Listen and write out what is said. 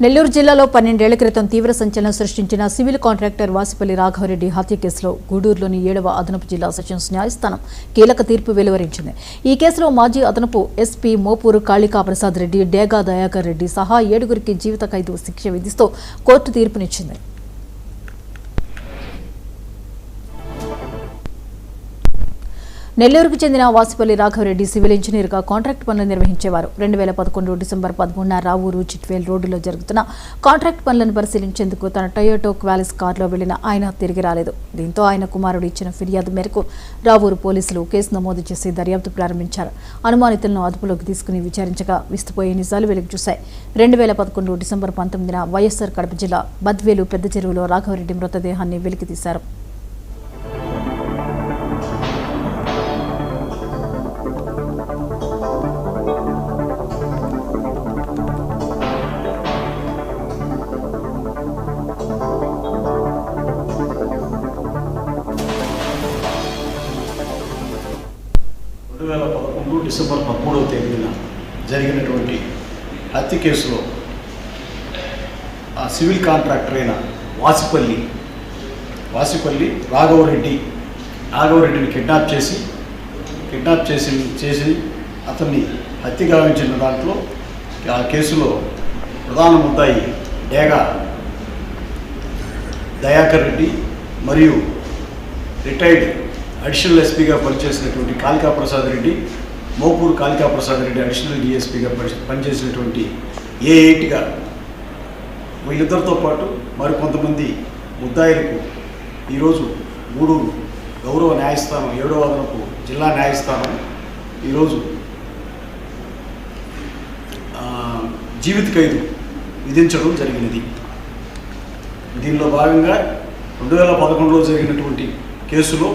నెల్లూరు జిల్లాలో 12 ఏళ్ల క్రితం తీవ్ర సంచలనం సృష్టించిన సివిల్ కాంట్రాక్టర్ వాసిపల్లి రాఘవరెడ్డి హత్య కేసులో గూడూరులోని 7వ అదనపు జిల్లా సెషన్స్ న్యాయస్థానం కీలక తీర్పు వెలువరించింది. ఈ కేసులో మాజీ అదనపు ఎస్పీ మోపూరు కాళికా ప్రసాద్ రెడ్డి, డేగా దయాకర్ రెడ్డి సహా 7గురికి జీవిత ఖైదు శిక్ష విధిస్తూ కోర్టు తీర్పునిచ్చింది. నెల్లూరుకు చెందిన వాసిపల్లి రాఘవరెడ్డి సివిల్ ఇంజనీర్గా కాంట్రాక్ట్ పనులు నిర్వహించేవారు. 2011 డిసెంబర్ 13న రావూరు చిట్వేల్ రోడ్డులో జరుగుతున్న కాంట్రాక్ట్ పనులను పరిశీలించేందుకు తన టొయోటో క్వాలిస్ కారులో వెళ్లిన ఆయన తిరిగి రాలేదు. దీంతో ఆయన కుమారుడు ఇచ్చిన ఫిర్యాదు మేరకు రావూరు పోలీసులు కేసు నమోదు చేసి దర్యాప్తు ప్రారంభించారు. అనుమానితులను అదుపులోకి తీసుకుని విచారించగా విస్తుపోయే నిజాలు వెలుగు చూశాయి. 2011 డిసెంబర్ 19న వైఎస్ఆర్ కడప జిల్లా బద్వేలు పెద్ద చెరువులో రాఘవరెడ్డి మృతదేహాన్ని వెలికితీశారు. డిసెంబర్ 13వ తేదీన జరిగినటువంటి హత్య కేసులో ఆ సివిల్ కాంట్రాక్టర్ అయిన వాసిపల్లి రాఘవరెడ్డిని కిడ్నాప్ చేసి అతన్ని హత్య గావించిన దాంట్లో ఆ కేసులో ప్రధాన ముద్దాయి డేగా దయాకర్ రెడ్డి మరియు రిటైర్డ్ అడిషనల్ ఎస్పీగా పనిచేసినటువంటి కాళికా ప్రసాద్ రెడ్డి, మోపూరు కాళికా ప్రసాద్ రెడ్డి అడిషనల్ డిఎస్పీగా పనిచేసినటువంటి A8గా వీళ్ళిద్దరితో పాటు మరికొంతమంది ముద్దాయిలకు ఈరోజు గూడూరు గౌరవ న్యాయస్థానం 7వ అదనపు జిల్లా న్యాయస్థానం ఈరోజు జీవిత ఖైదు విధించడం జరిగినది. దీనిలో భాగంగా 2011లో జరిగినటువంటి కేసులో